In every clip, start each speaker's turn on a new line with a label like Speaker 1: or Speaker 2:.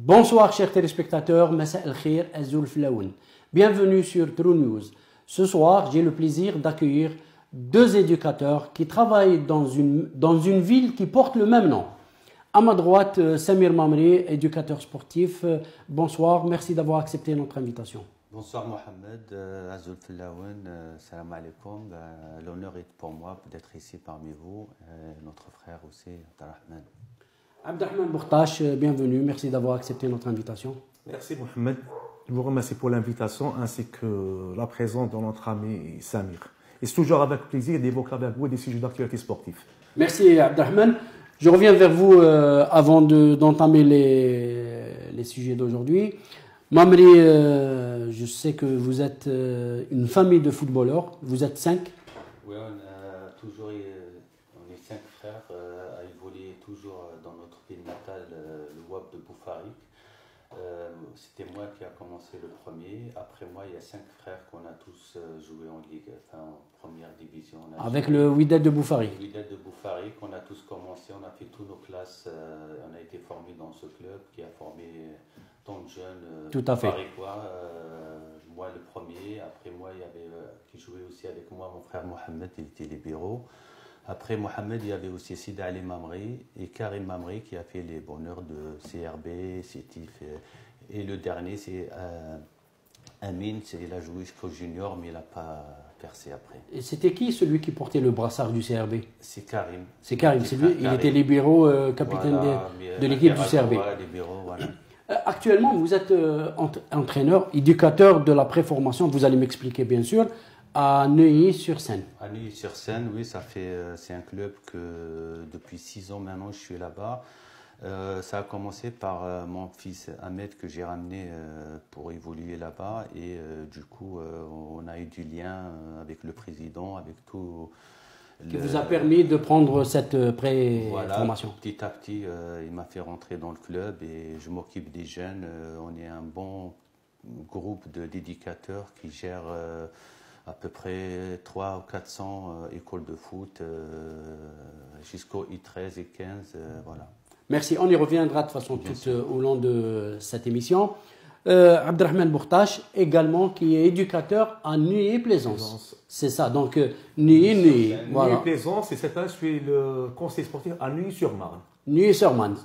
Speaker 1: Bonsoir chers téléspectateurs, Massa El Khir Azoul Flaoun. Bienvenue sur True News. Ce soir, j'ai le plaisir d'accueillir deux éducateurs qui travaillent dans une ville qui porte le même nom. À ma droite, Samir Mamri, éducateur sportif. Bonsoir, merci d'avoir accepté notre invitation.
Speaker 2: Bonsoir Mohamed, Azoul Flaoun, salam alaikum. L'honneur est pour moi d'être ici parmi vous, notre frère aussi, Abdelrahman.
Speaker 1: Abdelrahman Bourtache, bienvenue, merci d'avoir accepté notre invitation.
Speaker 3: Merci Mohamed, je vous remercie pour l'invitation ainsi que la présence de notre ami Samir. Et c'est toujours avec plaisir d'évoquer avec vous des sujets d'actualité sportive.
Speaker 1: Merci Abdelrahman. Je reviens vers vous avant d'entamer les sujets d'aujourd'hui. Mamri, je sais que vous êtes une famille de footballeurs, vous êtes 5.
Speaker 2: Oui, on est 5 frères à évoluer toujours dans notre ville natale, le WAP de Boufarik. C'était moi qui a commencé le premier. Après moi, il y a 5 frères qu'on a tous joué en Ligue, enfin en première division.
Speaker 1: Avec le Wydad de Boufarik.
Speaker 2: Le Wydad de Boufarik, on a tous commencé, on a fait toutes nos classes, on a été formés dans ce club qui a formé tant de jeunes.
Speaker 1: Tout à fait.
Speaker 2: Moi le premier, après moi il y avait qui jouait aussi avec moi mon frère Mohamed, il était libéraux. Après Mohamed, il y avait aussi Sida Ali Mamri et Karim Mamri qui a fait les bonheurs de CRB, Sétif. Et le dernier, c'est Amin, il a joué jusqu'au junior, mais il n'a pas percé après.
Speaker 1: Et c'était qui celui qui portait le brassard du CRB?
Speaker 2: C'est Karim.
Speaker 1: C'est Karim, c'est lui, il était libéraux, capitaine
Speaker 2: voilà,
Speaker 1: de l'équipe du CRB.
Speaker 2: Libéraux, voilà.
Speaker 1: Actuellement, vous êtes entraîneur, éducateur de la préformation, vous allez m'expliquer bien sûr, à Neuilly-sur-Seine.
Speaker 2: À Neuilly-sur-Seine, oui, c'est un club que depuis 6 ans maintenant je suis là-bas. Ça a commencé par mon fils Ahmed que j'ai ramené pour évoluer là-bas et du coup on a eu du lien avec le président, avec tout.
Speaker 1: Qui vous a permis de prendre cette pré-formation.
Speaker 2: Voilà, petit à petit, il m'a fait rentrer dans le club et je m'occupe des jeunes. On est un bon groupe d'éducateurs qui gèrent à peu près 300 ou 400 écoles de foot jusqu'au I13 et 15, voilà.
Speaker 1: Merci, on y reviendra de façon tout au long de cette émission. Abdelrahman Bourtache, également, qui est éducateur à Neuilly-Plaisance. C'est ça, donc Neuilly. Voilà.
Speaker 3: Neuilly-Plaisance, et cette année, je suis le conseiller sportif à Neuilly-sur-Marne.
Speaker 1: Neuilly-sur-Marne.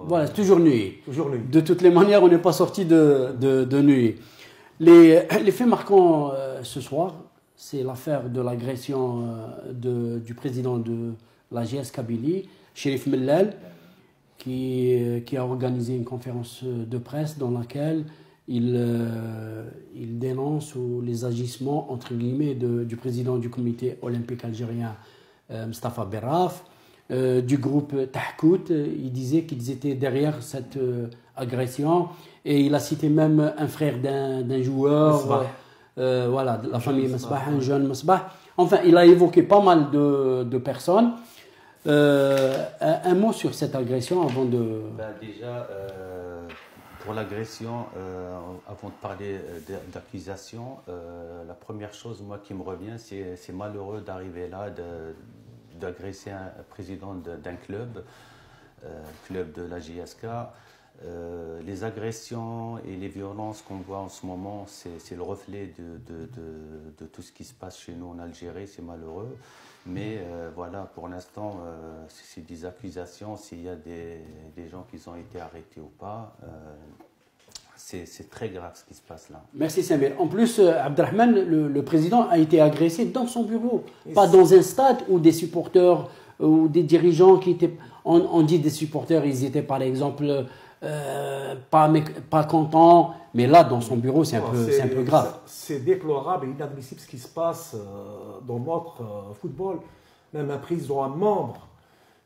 Speaker 1: Voilà, c'est toujours Neuilly.
Speaker 3: Toujours Neuilly.
Speaker 1: De toutes les manières, on n'est pas sorti de Neuilly. Les faits marquants ce soir, c'est l'affaire de l'agression du président de la GS Kabylie, Cherif Mellal, qui a organisé une conférence de presse dans laquelle il dénonce les agissements, entre guillemets, du président du comité olympique algérien, Mostafa Berraf, du groupe Tahkout. Il disait qu'ils étaient derrière cette agression et il a cité même un frère d'un joueur, voilà, de la famille Mesbah, un jeune Mesbah. Enfin, il a évoqué pas mal de personnes. Un mot sur cette agression avant de...
Speaker 2: Déjà, pour l'agression, avant de parler d'accusation, la première chose moi qui me revient, c'est malheureux d'arriver là, d'agresser un président d'un club, club de la JSK. Les agressions et les violences qu'on voit en ce moment, c'est le reflet de tout ce qui se passe chez nous en Algérie, c'est malheureux. Mais voilà, pour l'instant, c'est des accusations. S'il y a des gens qui ont été arrêtés ou pas, c'est très grave ce qui se passe là.
Speaker 1: Merci Samir. En plus, Abdelrahman, le président a été agressé dans son bureau, pas dans un stade où des supporters ou des dirigeants qui étaient... On dit des supporters, ils étaient par exemple pas contents, mais là, dans son bureau, c'est un peu grave.
Speaker 3: C'est déplorable et inadmissible ce qui se passe dans notre football. Même un président, un membre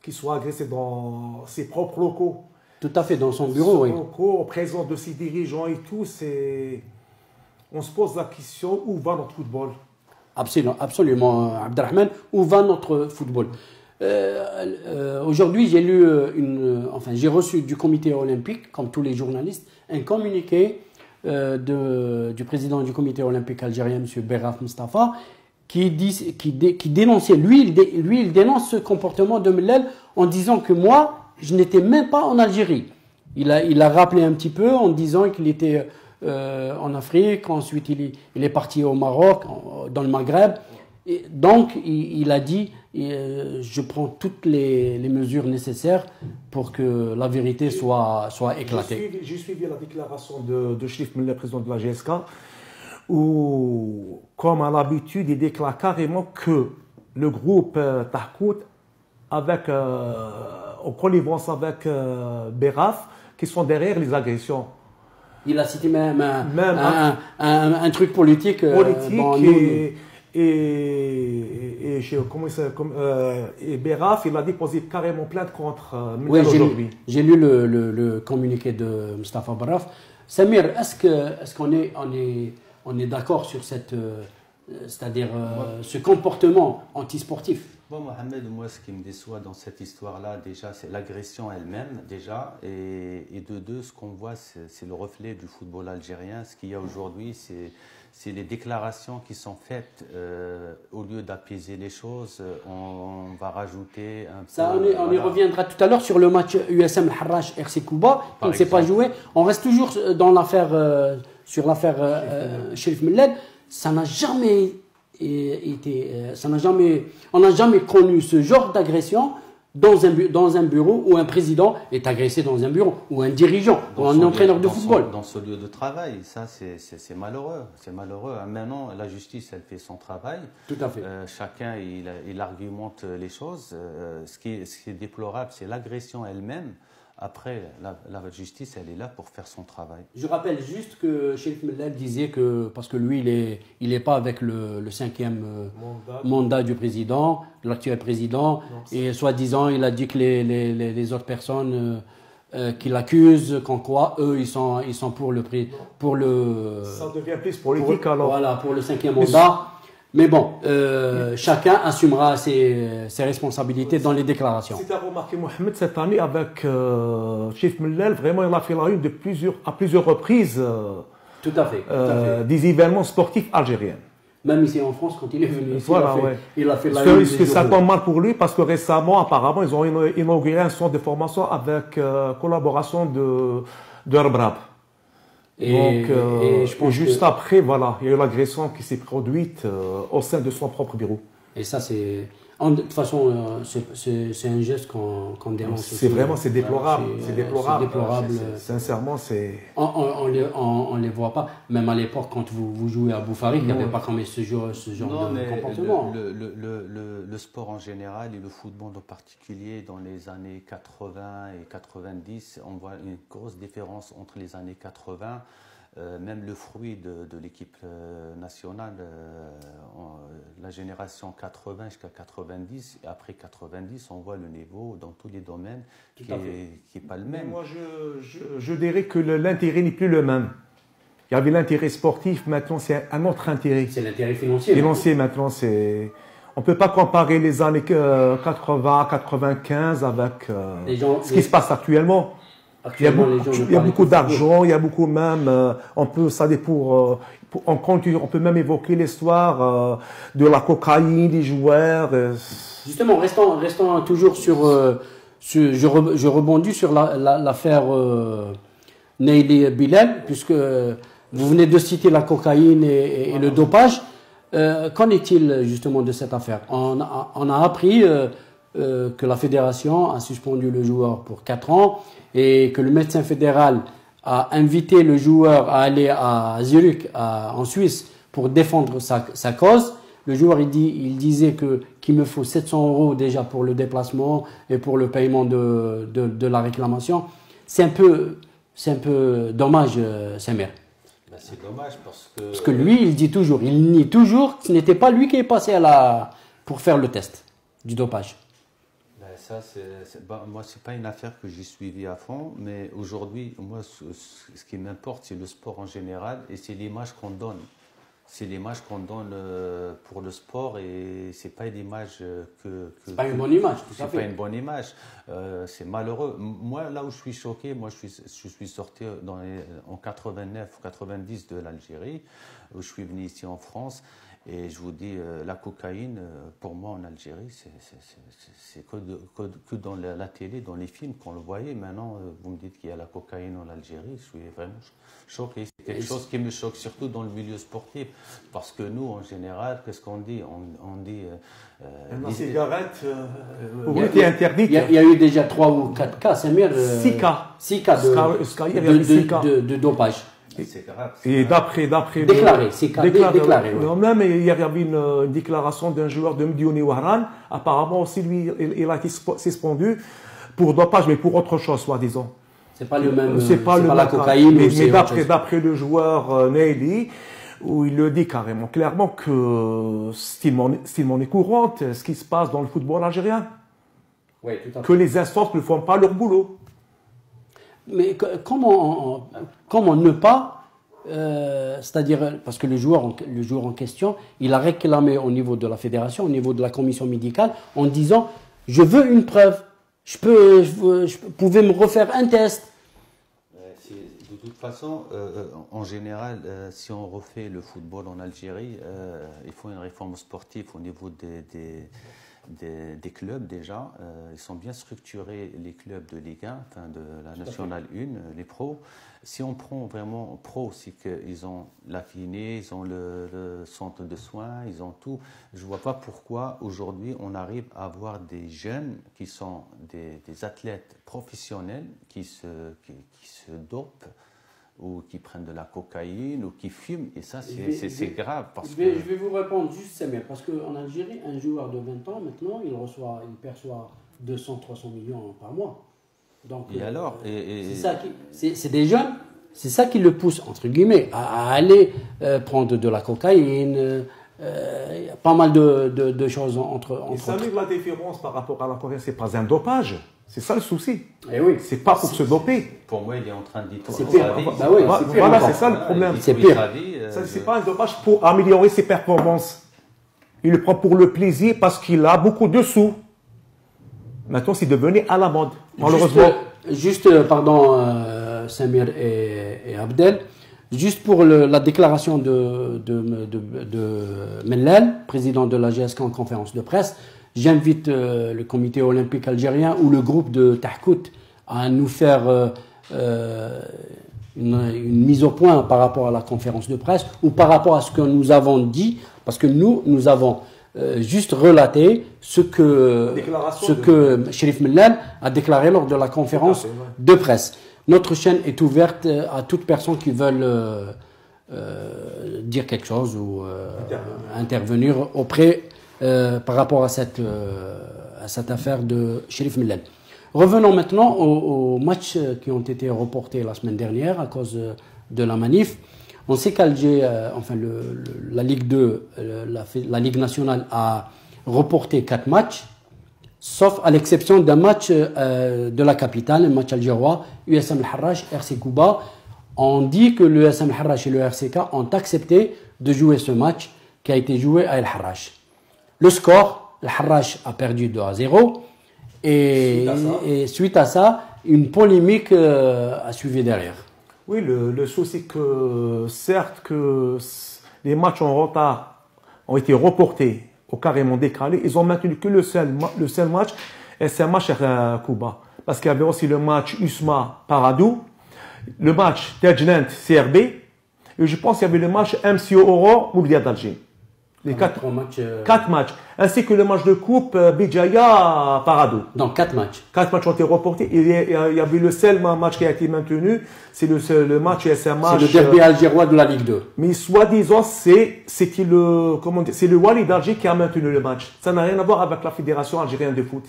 Speaker 3: qui soit agressé dans ses propres locaux.
Speaker 1: Tout à fait, dans son bureau, oui.
Speaker 3: En présence de ses dirigeants et tout, on se pose la question, où va notre football?
Speaker 1: Absolument, Abdelrahman, où va notre football? Aujourd'hui, j'ai reçu du comité olympique, comme tous les journalistes, un communiqué du président du comité olympique algérien, M. Berraf Mostafa, qui dénonçait, il dénonce ce comportement de Mellal en disant que moi, je n'étais même pas en Algérie. Il a rappelé un petit peu en disant qu'il était en Afrique, ensuite il est parti au Maroc, dans le Maghreb. Et donc il a dit je prends toutes les mesures nécessaires pour que la vérité soit éclatée.
Speaker 3: J'ai suivi la déclaration de Cherif Miller, président de la GSK, où, comme à l'habitude, il déclare carrément que le groupe Tahkout, en connivence avec Beraf, qui sont derrière les agressions.
Speaker 1: Il a cité même un truc politique.
Speaker 3: Et Beraf, il a déposé carrément plainte contre Miller aujourd'hui.
Speaker 1: J'ai lu le communiqué de Mustafa Baraf. Samir, est-ce qu'on est d'accord sur c'est-à-dire ce comportement antisportif?
Speaker 2: Bon, Mohamed, moi, ce qui me déçoit dans cette histoire-là, déjà, c'est l'agression elle-même, déjà. Et de deux, ce qu'on voit, c'est le reflet du football algérien. Ce qu'il y a aujourd'hui, c'est les déclarations qui sont faites. Au lieu d'apaiser les choses, on va rajouter un peu...
Speaker 1: On y reviendra tout à l'heure sur le match USM Al-Harrach RC Kouba, qui ne s'est pas joué. On reste toujours dans l'affaire, sur l'affaire Cherif Miller. Ça n'a jamais on n'a jamais connu ce genre d'agression dans un bureau où un président est agressé dans un bureau, ou un dirigeant, ou un entraîneur de football.
Speaker 2: Dans ce lieu de travail, ça c'est malheureux. C'est malheureux. Maintenant, la justice, elle fait son travail.
Speaker 1: Tout à fait.
Speaker 2: Chacun, il argumente les choses. Ce qui est déplorable, c'est l'agression elle-même. Après, la justice, elle est là pour faire son travail.
Speaker 1: Je rappelle juste que Cherif Miller disait que, parce que lui, il n'est pas avec le 5e mandat du président, de l'actuel président, et soi-disant, il a dit que les autres personnes qui l'accusent, qu'en quoi, eux, ils sont pour le...
Speaker 3: Ça devient plus politique alors.
Speaker 1: Voilà, pour le 5e mandat. Mais bon, chacun assumera ses responsabilités dans les déclarations.
Speaker 3: Si tu as remarqué, Mohamed, cette année, avec Cherif Miller, vraiment, il a fait la une à plusieurs reprises
Speaker 1: tout à fait.
Speaker 3: Des événements sportifs algériens.
Speaker 1: Même ici en France, quand il est venu ici,
Speaker 3: voilà,
Speaker 1: il a fait la une.
Speaker 3: Parce que ça tombe mal pour lui, parce que récemment, apparemment, ils ont inauguré un centre de formation avec collaboration de Rbrab. Donc, je pense juste après, voilà, il y a eu l'agression qui s'est produite au sein de son propre bureau.
Speaker 1: Et ça, de toute façon, c'est un geste qu'on dénonce.
Speaker 3: C'est vraiment, c'est déplorable. C'est déplorable. Sincèrement, c'est...
Speaker 1: On les voit pas. Même à l'époque, quand vous jouez à Boufari, il n'y avait pas quand même ce genre de comportement.
Speaker 2: Le sport en général et le football en particulier, dans les années 80 et 90, on voit une grosse différence entre les années 80. Même le fruit de l'équipe nationale, la génération 80 jusqu'à 90, et après 90, on voit le niveau dans tous les domaines qui n'est pas le même.
Speaker 3: Moi, je dirais que l'intérêt n'est plus le même. Il y avait l'intérêt sportif, maintenant c'est un autre intérêt.
Speaker 1: C'est l'intérêt financier.
Speaker 3: Financier maintenant, c'est... On ne peut pas comparer les années 80, 95 avec ce qui se passe actuellement. Il y a beaucoup d'argent, il y a beaucoup même, on peut même évoquer l'histoire de la cocaïne, des joueurs.
Speaker 1: Justement, restons toujours je rebondis sur l'affaire Neili Bilal, puisque vous venez de citer la cocaïne et le dopage. Qu'en est-il justement de cette affaire? On a appris que la fédération a suspendu le joueur pour 4 ans et que le médecin fédéral a invité le joueur à aller à Zurich, en Suisse, pour défendre sa cause. Le joueur, il disait qu'il me faut 700 € déjà pour le déplacement et pour le paiement de la réclamation. C'est un peu dommage, Samir.
Speaker 2: Ben, c'est dommage
Speaker 1: parce que lui, il nie toujours que ce n'était pas lui qui est passé pour faire le test du dopage.
Speaker 2: Ça, moi, c'est pas une affaire que j'ai suivie à fond, mais aujourd'hui, moi, ce qui m'importe, c'est le sport en général et c'est l'image qu'on donne. C'est l'image qu'on donne pour le sport et c'est pas une image
Speaker 1: c'est pas une bonne image, tout à fait.
Speaker 2: C'est pas une bonne image. C'est malheureux. Moi, là où je suis choqué, je suis sorti en 89 ou 90 de l'Algérie. où je suis venu ici en France. Et je vous dis, la cocaïne, pour moi en Algérie, c'est que dans la télé, dans les films qu'on le voyait. Maintenant, vous me dites qu'il y a la cocaïne en Algérie, je suis vraiment choqué. C'est quelque chose qui me choque, surtout dans le milieu sportif. Parce que nous, en général, qu'est-ce qu'on dit? On dit...
Speaker 3: la cigarette était interdite.
Speaker 1: Il y a eu déjà 3 ou 4 cas, c'est mieux.
Speaker 3: 6 cas.
Speaker 1: 6 cas de dopage.
Speaker 2: C'est grave.
Speaker 3: Et d'après
Speaker 1: déclaré, c'est déclaré.
Speaker 3: Oui. Même il y avait une déclaration d'un joueur de Mdiouni Wahran. Apparemment aussi lui, il a été suspendu pour dopage, mais pour autre chose, soi-disant.
Speaker 1: C'est pas le même.
Speaker 3: C'est pas
Speaker 1: la cocaïne.
Speaker 3: Mais d'après le joueur Neili, où il le dit carrément, clairement que c'est une monnaie courante, ce qui se passe dans le football algérien.
Speaker 1: Oui, tout à fait.
Speaker 3: Que les instances ne font pas leur boulot.
Speaker 1: Mais comment ne pas, c'est-à-dire, parce que le joueur en question, il a réclamé au niveau de la fédération, au niveau de la commission médicale, en disant, je veux une preuve, je pouvais me refaire un test.
Speaker 2: De toute façon, en général, si on refait le football en Algérie, il faut une réforme sportive au niveau des clubs déjà. Ils sont bien structurés, les clubs de Ligue 1, enfin de la Nationale 1, les pros. Si on prend vraiment pro, c'est qu'ils ont la kiné, ils ont le centre de soins, ils ont tout. Je ne vois pas pourquoi aujourd'hui on arrive à avoir des jeunes qui sont des athlètes professionnels qui se dopent ou qui prennent de la cocaïne ou qui fument, et ça c'est grave.
Speaker 1: Je vais vous répondre juste, Samir, parce qu'en Algérie, un joueur de 20 ans, maintenant, il perçoit 200-300 millions par mois. Donc,
Speaker 2: et alors
Speaker 1: c'est des jeunes, c'est ça qui le pousse, entre guillemets, à aller prendre de la cocaïne. Il y a pas mal de choses entre
Speaker 3: Et ça met la différence par rapport à la cocaïne, c'est pas un dopage. C'est ça le souci.
Speaker 1: Et oui.
Speaker 3: C'est pas pour se doper.
Speaker 2: Pour moi, il est en train de dire.
Speaker 1: C'est pire. Bah oui,
Speaker 3: voilà, c'est ça le problème.
Speaker 1: C'est pire.
Speaker 3: C'est pas un dopage pour améliorer ses performances. Il le prend pour le plaisir parce qu'il a beaucoup de sous. Maintenant, c'est devenu à la mode, malheureusement.
Speaker 1: Pardon, Samir et Abdel, juste pour la déclaration de Mellal, président de la GSK en conférence de presse, j'invite le comité olympique algérien ou le groupe de Tahkout à nous faire une mise au point par rapport à la conférence de presse ou par rapport à ce que nous avons dit, parce que nous avons juste relaté ce que Cherif Mellal a déclaré lors de la conférence de presse. Notre chaîne est ouverte à toute personne qui veut dire quelque chose ou intervenir auprès par rapport à cette affaire de Cherif Mellal. Revenons maintenant aux matchs qui ont été reportés la semaine dernière à cause de la manif. On sait qu'Alger, la Ligue 2, la Ligue nationale a reporté 4 matchs, sauf à l'exception d'un match de la capitale, un match algérois, USM Al-Harrach, RC Kouba. On dit que le USM Al-Harrach et le RCK ont accepté de jouer ce match qui a été joué à Al-Harrach. Le score, Al-Harrach a perdu 2-0 et suite à ça, une polémique a suivi derrière.
Speaker 3: Oui, le souci que certes que les matchs en retard ont été reportés ou carrément décalés, ils ont maintenu que le seul match, et c'est un match à Kouba. Parce qu'il y avait aussi le match USMA Paradou, le match Tejnent CRB, et je pense qu'il y avait le match MCO Oro ou d'Alger. Les 4 matchs. Ainsi que le match de coupe Bijaya Paradou.
Speaker 1: Donc 4 matchs.
Speaker 3: 4 matchs ont été reportés. Il y avait le seul match qui a été maintenu. C'est le match. C'est
Speaker 1: le derby algérois de la Ligue 2.
Speaker 3: Mais soi-disant, c'est le Wali d'Alger qui a maintenu le match. Ça n'a rien à voir avec la Fédération algérienne de foot.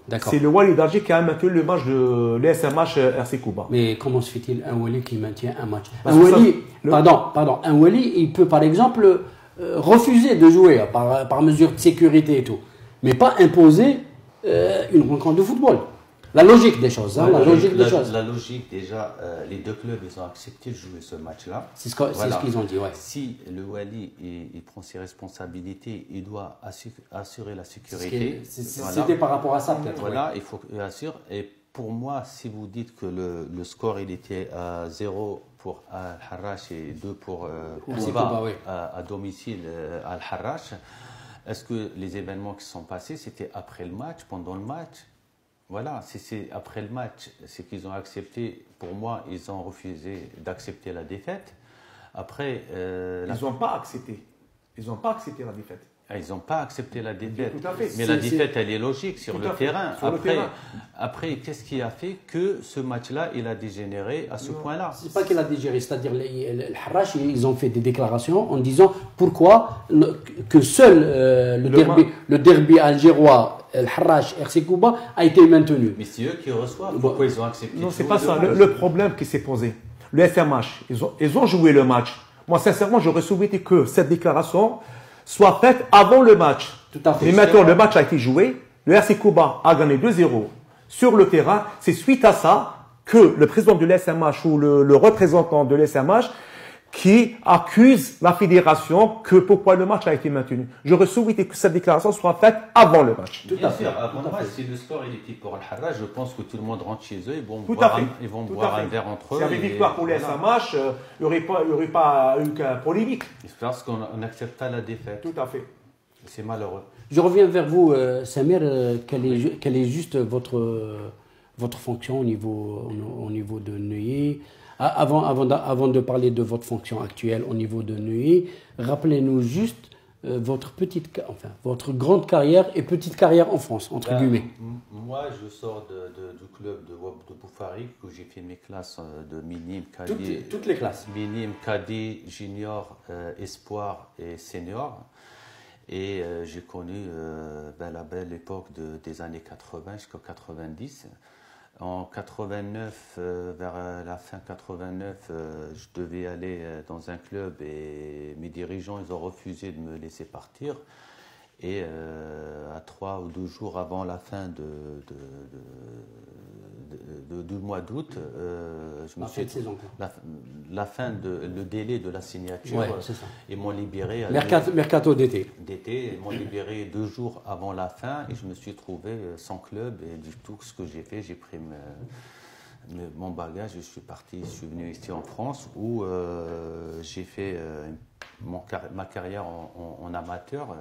Speaker 1: D'accord.
Speaker 3: C'est le Wali d'Alger qui a maintenu le match de l'SMH RC Kouba.
Speaker 1: Mais comment se fait-il un Wali qui maintient un match? Un Wali, il peut par exemple refuser de jouer par mesure de sécurité et tout, mais pas imposer une rencontre de football. La logique des choses. La
Speaker 2: logique déjà, les deux clubs ils ont accepté de jouer ce match-là.
Speaker 1: C'est ce qu'ils ont dit, ouais.
Speaker 2: Si le Wali il prend ses responsabilités, il doit assurer la sécurité.
Speaker 1: C'était par rapport à ça peut-être.
Speaker 2: Voilà, il faut qu'il assure. Et pour moi, si vous dites que le score il était à 0 pour Al-Harrach et 2 pour Kouba à domicile à Al-Harrach, est-ce que les événements qui sont passés, c'était après le match, pendant le match? Voilà, si c'est après le match, c'est qu'ils ont accepté, pour moi, ils ont refusé d'accepter la défaite. Après,
Speaker 3: ils n'ont pas accepté. Ils n'ont pas accepté la défaite.
Speaker 2: Ils n'ont pas accepté la défaite.
Speaker 3: Tout à fait.
Speaker 2: Mais la défaite, elle est logique sur le terrain. Après, qu'est-ce qui a fait que ce match-là, il a dégénéré à ce point-là?
Speaker 1: C'est pas qu'il a dégénéré, c'est-à-dire le Harrach, ils ont fait des déclarations en disant pourquoi que seul le derby algérois, le Harrach RC Kouba a été maintenu.
Speaker 2: Mais c'est eux qui reçoivent. Pourquoi ils ont accepté?
Speaker 3: Non, c'est pas ça. Le problème qui s'est posé, le FMH, ils ont joué le match. Moi, sincèrement, j'aurais souhaité que cette déclaration soit faite avant le match.
Speaker 1: Tout à fait.
Speaker 3: Mais maintenant, le match a été joué. Le RC Kouba a gagné 2-0 sur le terrain. C'est suite à ça que le président de l'SMH ou le représentant de l'SMH qui accuse la fédération que pourquoi le match a été maintenu. J'aurais souhaité que cette déclaration soit faite avant le match.
Speaker 2: Bien sûr, avant le match, si le score il était pour Al-Harrach, je pense que tout le monde rentre chez eux, ils vont boire un verre entre eux.
Speaker 3: S'il y avait victoire pour les SMH, il n'y aurait pas eu qu'un polémique.
Speaker 2: C'est parce qu'on n'accepte pas la défaite.
Speaker 3: Tout à fait.
Speaker 2: C'est malheureux.
Speaker 1: Je reviens vers vous, Samir. Quelle est juste votre fonction au niveau de Neuilly? Avant de parler de votre fonction actuelle au niveau de Neuilly, rappelez-nous juste votre grande carrière et petite carrière en France, entre guillemets.
Speaker 2: Moi, je sors du club de Boufarik où j'ai fait mes classes de minime, cadet.
Speaker 1: Toutes les classes.
Speaker 2: Minime, cadet, junior, espoir et senior. Et j'ai connu la belle époque des années 80 jusqu'en 90. En 89, vers la fin 89, je devais aller dans un club et mes dirigeants ils ont refusé de me laisser partir. Et à 3 ou 2 jours avant la fin du mois d'août, la fin le délai de la signature, ils m'ont libéré.
Speaker 1: Mercato d'été.
Speaker 2: Ils m'ont libéré 2 jours avant la fin et je me suis trouvé sans club et du tout ce que j'ai fait, j'ai pris mon bagage et je suis parti. Je suis venu ici en France où j'ai fait ma carrière en amateur.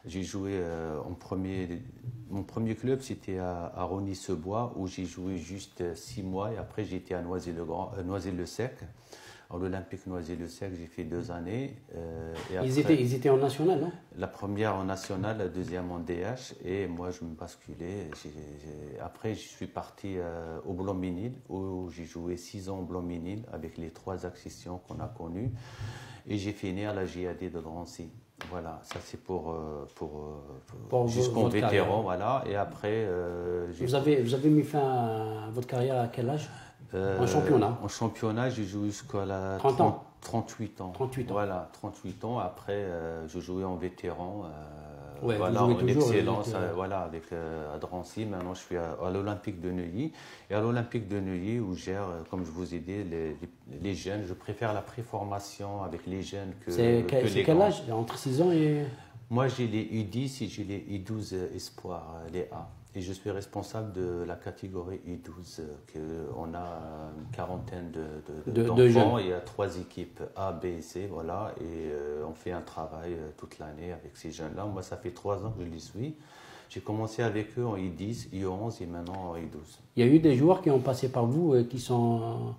Speaker 2: J'ai joué mon premier club, c'était à Rosny-sous-Bois, où j'ai joué juste 6 mois. Et après, j'étais à Noisy-le-Sec. À l'Olympique Noisy-le-Sec, j'ai fait 2 années. Et après,
Speaker 1: ils étaient en national, non?
Speaker 2: La première en national, la deuxième en DH. Et moi, je me basculais. Après, je suis parti au Blanc-Ménil, où j'ai joué 6 ans au Blanc-Ménil, avec les 3 accessions qu'on a connues. Et j'ai fini à la GAD de Drancy. Voilà, ça c'est pour jusqu'en vétéran, voilà. Et après,
Speaker 1: vous avez mis fin à votre carrière à quel âge? En championnat.
Speaker 2: En championnat, j'ai joué jusqu'à 38 ans.
Speaker 1: 38 ans.
Speaker 2: Voilà, 38 ans. Après, je jouais en vétéran.
Speaker 1: Voilà, en
Speaker 2: excellence, avec à Drancy. Maintenant, je suis à l'Olympique de Neuilly. Et à l'Olympique de Neuilly, où je gère, comme je vous ai dit, les jeunes. Je préfère la préformation avec les jeunes que les grands. C'est
Speaker 1: quel âge? Entre 6 ans et...
Speaker 2: Moi, j'ai les U10 et j'ai les U12 espoirs, les A. Et je suis responsable de la catégorie U12, on a une quarantaine d'enfants. Il y a 3 équipes A, B et C, voilà. Et on fait un travail toute l'année avec ces jeunes-là. Moi, ça fait 3 ans que je les suis. J'ai commencé avec eux en U10, U11 et maintenant en U12.
Speaker 1: Il y a eu des joueurs qui ont passé par vous qui sont...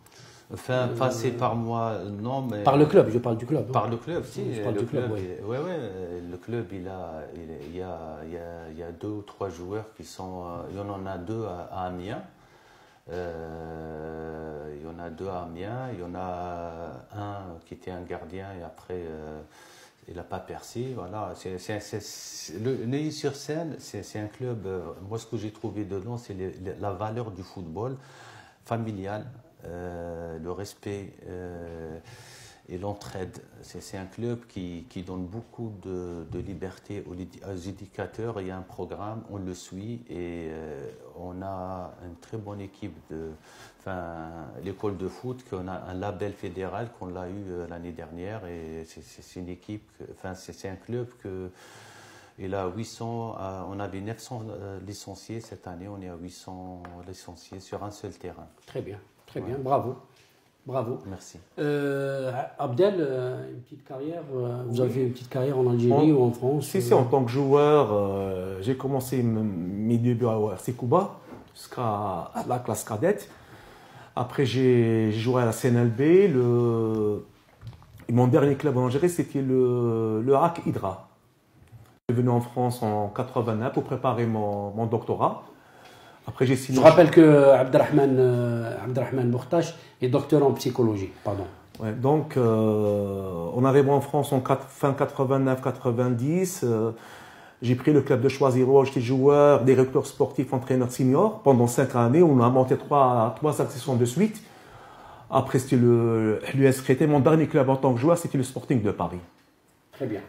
Speaker 2: Enfin, passé par moi, non, mais...
Speaker 1: Par le club, je parle du club.
Speaker 2: Par le club, si.
Speaker 1: Le club,
Speaker 2: le club, il y a 2 ou 3 joueurs qui sont... il y en a 2 à Amiens. Il y en a 2 à Amiens. Il y en a un qui était un gardien et après, il n'a pas percé. Voilà. Le Neuilly-sur-Seine, c'est un club... moi, ce que j'ai trouvé dedans, c'est la valeur du football familial. Le respect et l'entraide. C'est un club qui donne beaucoup de liberté aux éducateurs. Il y a un programme, on le suit et on a une très bonne équipe l'école de foot, qu'on a un label fédéral qu'on l'a eu l'année dernière et c'est une équipe, c'est un club que Et là, 800, on avait 900 licenciés. Cette année, on est à 800 licenciés sur un seul terrain.
Speaker 1: Très bien, bravo. Bravo.
Speaker 2: Merci.
Speaker 1: Abdel, une petite carrière, vous avez fait une petite carrière en Algérie ou en France?
Speaker 3: Si, en tant que joueur, j'ai commencé mes débuts à RC Cuba jusqu'à la classe cadette. Après, j'ai joué à la CNLB. Et mon dernier club en Algérie, c'était le HAC Hydra. Je suis venu en France en 89 pour préparer mon doctorat. Après, j'ai signé.
Speaker 1: Je rappelle que Abdelrahman Bourtache est docteur en psychologie. Pardon.
Speaker 3: Ouais, donc, on arrive en France en fin 89-90. J'ai pris le club de Choisy-Roche, j'étais joueur, directeur sportif, entraîneur senior. Pendant 5 années, on a monté trois accessions de suite. Après, c'était l'US Créteil. Mon dernier club en tant que joueur, c'était le Sporting de Paris.
Speaker 1: Très bien.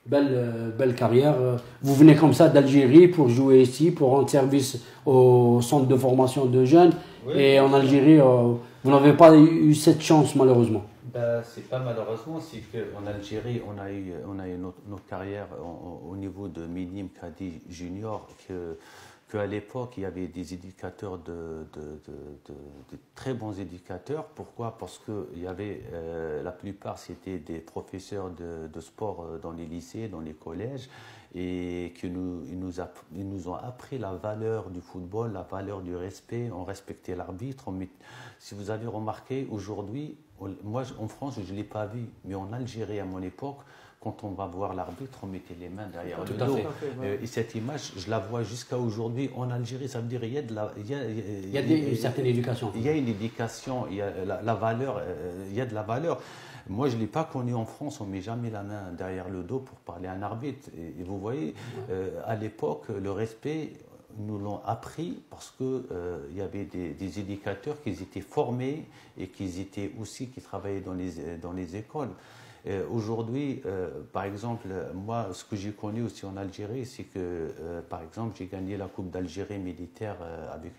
Speaker 1: Belle carrière. Vous venez comme ça d'Algérie pour jouer ici, pour rendre service au centre de formation de jeunes. Oui. Et en Algérie, vous n'avez pas eu cette chance malheureusement.
Speaker 2: C'est pas malheureusement, c'est qu'en Algérie, on a eu notre carrière au niveau de minime cadet junior, qu'à l'époque, il y avait des éducateurs, de très bons éducateurs. Pourquoi? Parce que il y avait, la plupart, c'était des professeurs de sport dans les lycées, dans les collèges, et ils nous ont appris la valeur du football, la valeur du respect. On respectait l'arbitre. Si vous avez remarqué, aujourd'hui, moi en France, je ne l'ai pas vu, mais en Algérie, à mon époque, quand on va voir l'arbitre, on mettait les mains derrière le dos. Et cette image, je la vois jusqu'à aujourd'hui en Algérie. Ça veut dire qu'il y a
Speaker 1: une certaine éducation.
Speaker 2: Il y a une éducation, il y a la valeur, il y a de la valeur. Moi, je ne l'ai pas connu en France, on ne met jamais la main derrière le dos pour parler à un arbitre. Et vous voyez, à l'époque, le respect, nous l'ont appris parce qu'il y avait des éducateurs qui étaient formés et qui travaillaient dans les écoles. Aujourd'hui, par exemple, moi, ce que j'ai connu aussi en Algérie, c'est que, par exemple, j'ai gagné la Coupe d'Algérie militaire avec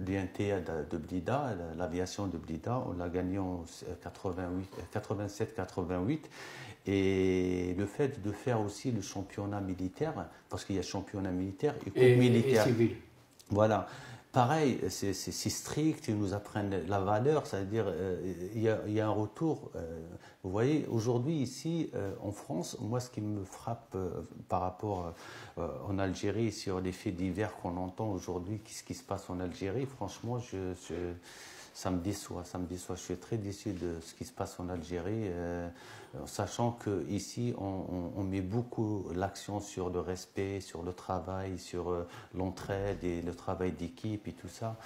Speaker 2: l'INTA de Blida, l'aviation de Blida. On l'a gagné en 87-88. Et le fait de faire aussi le championnat militaire, parce qu'il y a championnat militaire et coupe militaire.
Speaker 1: Et civil.
Speaker 2: Voilà. Pareil, c'est strict, ils nous apprennent la valeur, c'est-à-dire il y a un retour. Vous voyez, aujourd'hui ici en France, moi ce qui me frappe par rapport en Algérie sur les faits divers qu'on entend aujourd'hui, ce qui se passe en Algérie, franchement, ça me déçoit. Je suis très déçu de ce qui se passe en Algérie, sachant qu'ici, on met beaucoup l'accent sur le respect, sur le travail, sur l'entraide et le travail d'équipe et tout ça.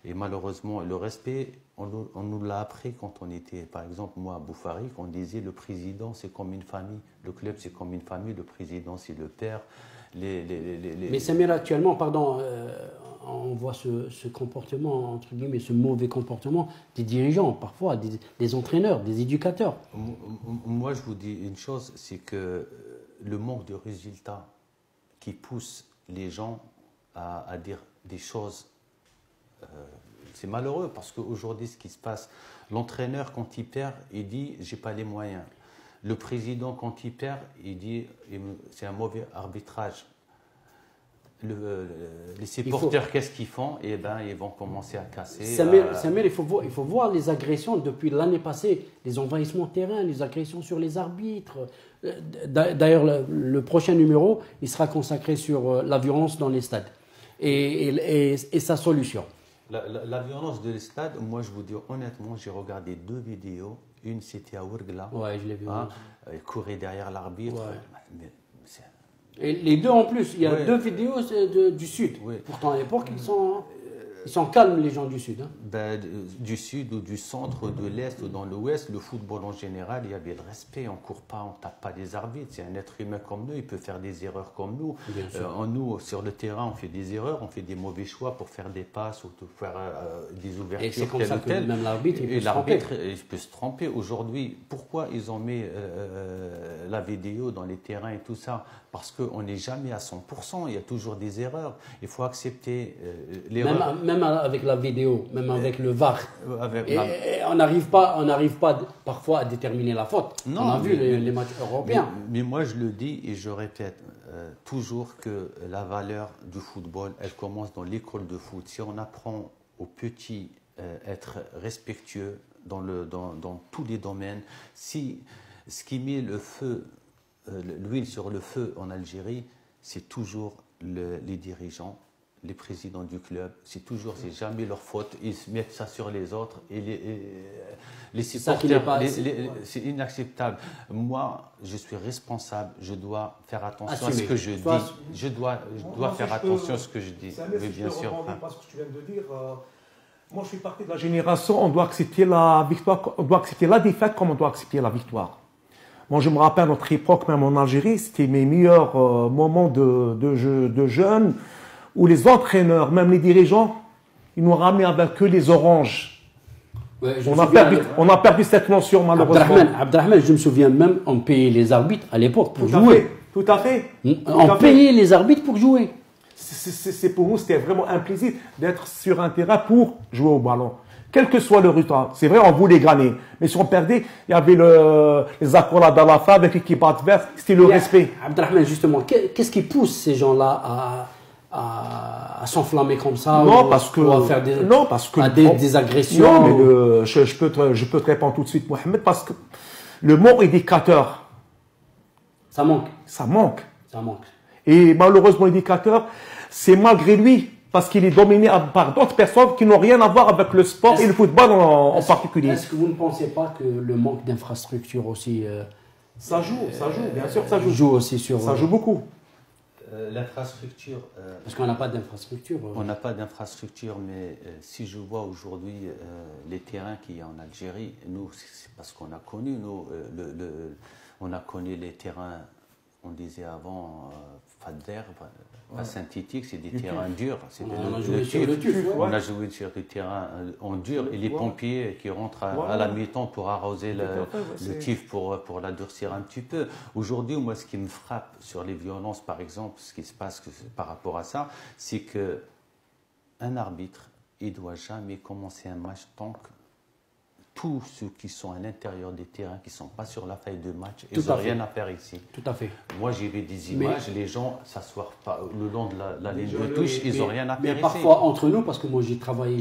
Speaker 2: Et malheureusement, le respect, on nous l'a appris quand on était, par exemple, moi à Bouffarik, on disait le président, c'est comme une famille. Le club, c'est comme une famille. Le président, c'est le père.
Speaker 1: Mais Samir, actuellement, pardon, on voit ce comportement, entre guillemets, ce mauvais comportement des dirigeants, parfois, des entraîneurs, des éducateurs.
Speaker 2: Moi, je vous dis une chose, c'est que le manque de résultats qui pousse les gens à dire des choses, c'est malheureux parce qu'aujourd'hui, ce qui se passe, l'entraîneur, quand il perd, il dit « j'ai pas les moyens ». Le président, quand il perd, il dit c'est un mauvais arbitrage. Les supporters, qu'est-ce qu'ils font? Eh ben, ils vont commencer à casser.
Speaker 1: Samir, il faut voir les agressions depuis l'année passée, les envahissements de terrain, les agressions sur les arbitres. D'ailleurs, le prochain numéro, il sera consacré sur la violence dans les stades et sa solution.
Speaker 2: La violence de stade, moi je vous dis honnêtement, j'ai regardé 2 vidéos. Une c'était à Ouargla.
Speaker 1: Ouais, je l'ai vu.
Speaker 2: Il courait derrière l'arbitre.
Speaker 1: Ouais. Et les deux en plus, il y a 2 vidéos du Sud. Ouais. Pourtant à l'époque, ils sont calmes les gens du Sud. Hein.
Speaker 2: Du Sud ou du centre, de l'Est ou dans l'Ouest, le football en général, il y avait le respect. On ne court pas, on ne tape pas les arbitres. C'est un être humain comme nous, il peut faire des erreurs comme nous. Nous, sur le terrain, on fait des erreurs, on fait des mauvais choix pour faire des passes ou pour faire des ouvertures.
Speaker 1: Et c'est comme ça que même l'arbitre,
Speaker 2: il peut se tromper. Aujourd'hui, pourquoi ils ont mis la vidéo dans les terrains et tout ça, parce qu'on n'est jamais à 100%, il y a toujours des erreurs. Il faut accepter l'erreur.
Speaker 1: Même avec la vidéo, même avec le VAR. On n'arrive pas parfois à déterminer la faute.
Speaker 2: Non,
Speaker 1: on a vu les matchs européens.
Speaker 2: Mais moi, je le dis et je répète toujours que la valeur du football, elle commence dans l'école de foot. Si on apprend aux petits être respectueux dans tous les domaines, si ce qui met l'huile sur le feu en Algérie, c'est toujours les dirigeants, les présidents du club, c'est jamais leur faute, ils se mettent ça sur les autres et les supporters, c'est inacceptable. Moi, je suis responsable, je dois faire attention à ce que je dis, je dois faire attention à ce que je dis.
Speaker 3: Oui, bien sûr. Parce que tu viens de dire, moi je suis parti de la génération, on doit accepter la victoire, on doit accepter la défaite comme on doit accepter la victoire. Moi, je me rappelle à notre époque, même en Algérie, c'était mes meilleurs moments de jeune, où les entraîneurs, même les dirigeants, ils nous ramenaient avec eux les oranges. Ouais, on a perdu cette notion, malheureusement.
Speaker 1: Abdelrahman, je me souviens même, on payait les arbitres à l'époque pour jouer.
Speaker 3: Tout à fait.
Speaker 1: On payait les arbitres pour jouer.
Speaker 3: Pour nous, c'était vraiment un plaisir d'être sur un terrain pour jouer au ballon. Quel que soit le résultat. C'est vrai, on voulait gagner. Mais si on perdait, il y avait les accolades à la fin avec l'équipe adverse. C'était le respect.
Speaker 1: Abdelrahman, justement, qu'est-ce qui pousse ces gens-là à s'enflammer comme ça
Speaker 3: parce que
Speaker 1: des agressions?
Speaker 3: Non, mais je peux te répondre tout de suite, Mohamed, parce que le mot éducateur,
Speaker 1: ça manque.
Speaker 3: Ça manque.
Speaker 1: Ça manque.
Speaker 3: Et malheureusement, l'éducateur, c'est malgré lui, parce qu'il est dominé par d'autres personnes qui n'ont rien à voir avec le sport et le football en particulier.
Speaker 1: Est-ce que vous ne pensez pas que le manque d'infrastructures aussi...
Speaker 3: ça joue, bien sûr, ça joue.
Speaker 1: Ça
Speaker 3: joue beaucoup.
Speaker 2: L'infrastructure...
Speaker 1: Parce qu'on n'a pas d'infrastructure.
Speaker 2: On n'a pas d'infrastructure, mais si je vois aujourd'hui les terrains qu'il y a en Algérie, nous, c'est parce qu'on a connu, on a connu les terrains, on disait avant, Fadder, pas synthétique, c'est des terrains durs.
Speaker 1: On a joué sur le tuf.
Speaker 2: On a joué sur des terrains en dur et les pompiers qui rentrent à la mi-temps pour arroser le tif pour l'adoucir un petit peu. Aujourd'hui, moi, ce qui me frappe sur les violences, par exemple, ce qui se passe par rapport à ça, c'est qu'un arbitre, il ne doit jamais commencer un match tant que tous ceux qui sont à l'intérieur des terrains, qui ne sont pas sur la feuille de match, ils n'ont rien à faire ici.
Speaker 1: Tout à fait.
Speaker 2: Moi, j'ai vu des images, les gens s'assoient le long de la ligne de touche, ils n'ont rien à faire ici.
Speaker 1: Mais parfois, entre nous, parce que moi, j'ai travaillé,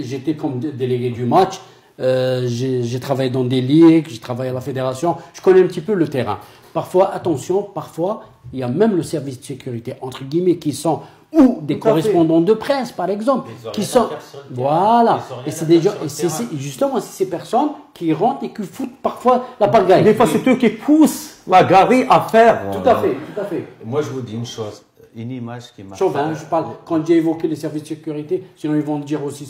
Speaker 1: j'étais comme délégué du match, j'ai travaillé dans des ligues, j'ai travaillé à la fédération, je connais un petit peu le terrain. Parfois, attention, il y a même le service de sécurité, entre guillemets, qui sont ou des correspondants de presse, par exemple, qui sont... Voilà. Et c'est des gens, justement, c'est ces personnes qui rentrent et qui foutent parfois la pagaille.
Speaker 3: Des fois, c'est eux qui poussent la galerie à faire.
Speaker 1: Tout à fait.
Speaker 2: Moi, je vous dis une chose, une image qui m'a...
Speaker 1: Chauvin, je parle, quand j'ai évoqué les services de sécurité, sinon ils vont dire aussi,